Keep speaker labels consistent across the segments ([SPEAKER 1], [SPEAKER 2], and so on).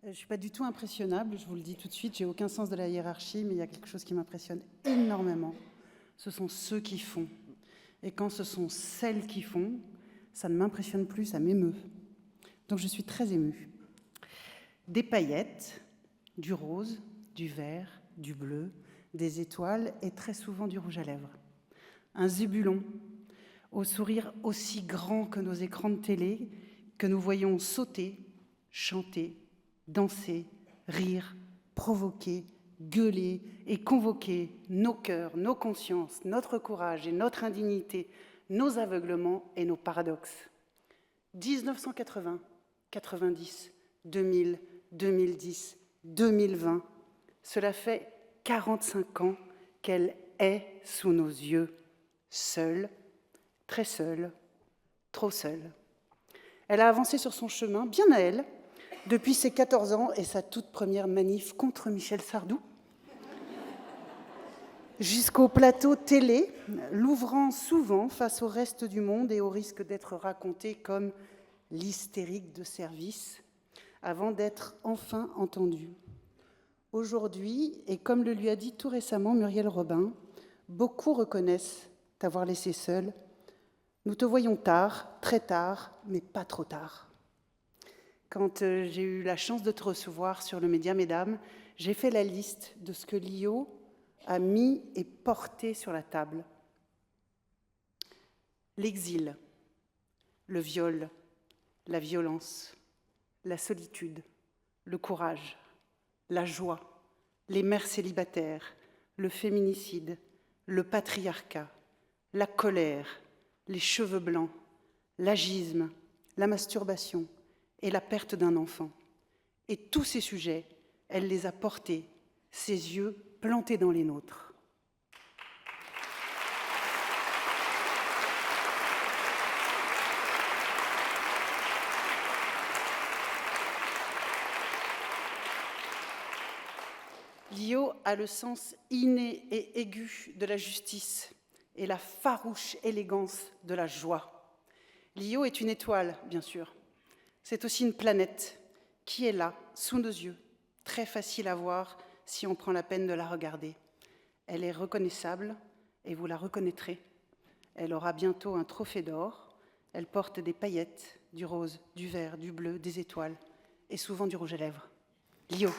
[SPEAKER 1] Je ne suis pas du tout impressionnable, je vous le dis tout de suite, j'ai aucun sens de la hiérarchie, mais il y a quelque chose qui m'impressionne énormément. Ce sont ceux qui font. Et quand ce sont celles qui font, ça ne m'impressionne plus, ça m'émeut. Donc je suis très émue. Des paillettes, du rose, du vert, du bleu, des étoiles et très souvent du rouge à lèvres. Un zébulon, au sourire aussi grand que nos écrans de télé, que nous voyons sauter, chanter, danser, rire, provoquer, gueuler et convoquer nos cœurs, nos consciences, notre courage et notre indignité, nos aveuglements et nos paradoxes. 1980, 90, 2000, 2010, 2020, cela fait 45 ans qu'elle est sous nos yeux, seule, très seule, trop seule. Elle a avancé sur son chemin, bien à elle, depuis ses 14 ans et sa toute première manif contre Michel Sardou, jusqu'au plateau télé, l'ouvrant souvent face au reste du monde et au risque d'être racontée comme l'hystérique de service, avant d'être enfin entendue. Aujourd'hui, et comme le lui a dit tout récemment Muriel Robin, beaucoup reconnaissent t'avoir laissé seule. Nous te voyons tard, très tard, mais pas trop tard. Quand j'ai eu la chance de te recevoir sur le Média Mesdames, j'ai fait la liste de ce que Lio a mis et porté sur la table. L'exil, le viol, la violence, la solitude, le courage, la joie, les mères célibataires, le féminicide, le patriarcat, la colère, les cheveux blancs, l'agisme, la masturbation et la perte d'un enfant. Et tous ces sujets, elle les a portés, ses yeux plantés dans les nôtres. Lio a le sens inné et aigu de la justice et la farouche élégance de la joie. Lio est une étoile, bien sûr. C'est aussi une planète qui est là, sous nos yeux, très facile à voir si on prend la peine de la regarder. Elle est reconnaissable et vous la reconnaîtrez. Elle aura bientôt un trophée d'or. Elle porte des paillettes, du rose, du vert, du bleu, des étoiles et souvent du rouge à lèvres. Lio.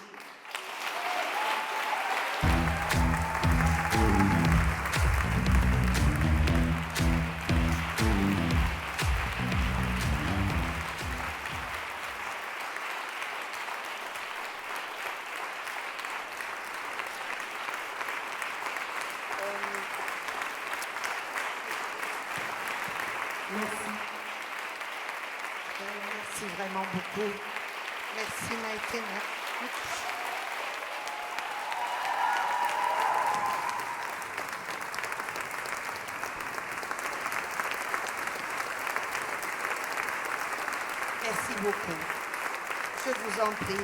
[SPEAKER 2] Merci vraiment beaucoup. Merci Maïté. Merci beaucoup. Je vous en prie.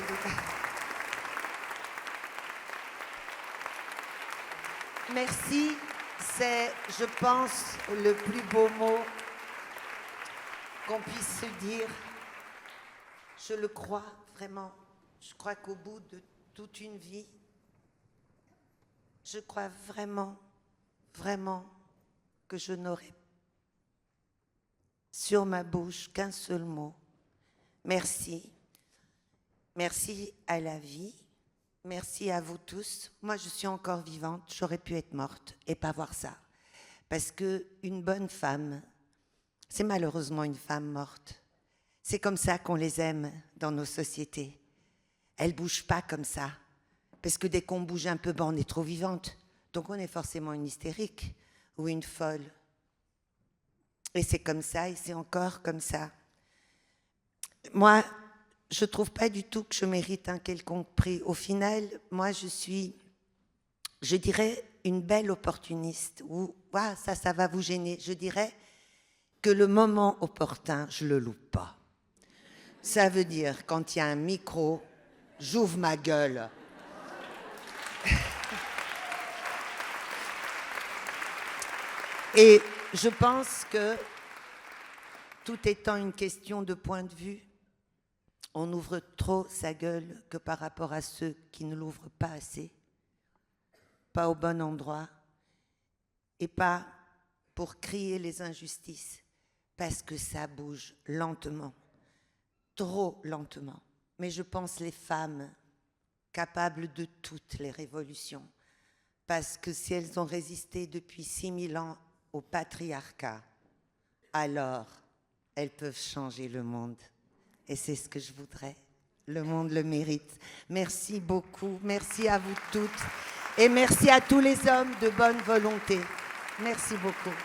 [SPEAKER 2] Merci, c'est, je pense, le plus beau mot qu'on puisse se dire. Je le crois vraiment. Je crois qu'au bout de toute une vie, je crois vraiment, vraiment que je n'aurai sur ma bouche qu'un seul mot. Merci. Merci à la vie. Merci à vous tous. Moi, je suis encore vivante. J'aurais pu être morte et pas voir ça. Parce qu'une bonne femme, c'est malheureusement une femme morte. C'est comme ça qu'on les aime dans nos sociétés. Elles ne bougent pas comme ça. Parce que dès qu'on bouge un peu, on est trop vivante. Donc on est forcément une hystérique ou une folle. Et c'est comme ça, et c'est encore comme ça. Moi, je ne trouve pas du tout que je mérite un quelconque prix. Au final, moi, je suis, je dirais, une belle opportuniste. Ou, ça va vous gêner. Je dirais que le moment opportun, je ne le loupe pas. Ça veut dire, quand il y a un micro, j'ouvre ma gueule. Et je pense que, tout étant une question de point de vue, on ouvre trop sa gueule que par rapport à ceux qui ne l'ouvrent pas assez, pas au bon endroit, et pas pour crier les injustices, parce que ça bouge lentement, trop lentement. Mais je pense les femmes capables de toutes les révolutions, parce que si elles ont résisté depuis 6000 ans au patriarcat, alors elles peuvent changer le monde. Et c'est ce que je voudrais. Le monde le mérite. Merci beaucoup. Merci à vous toutes. Et merci à tous les hommes de bonne volonté. Merci beaucoup.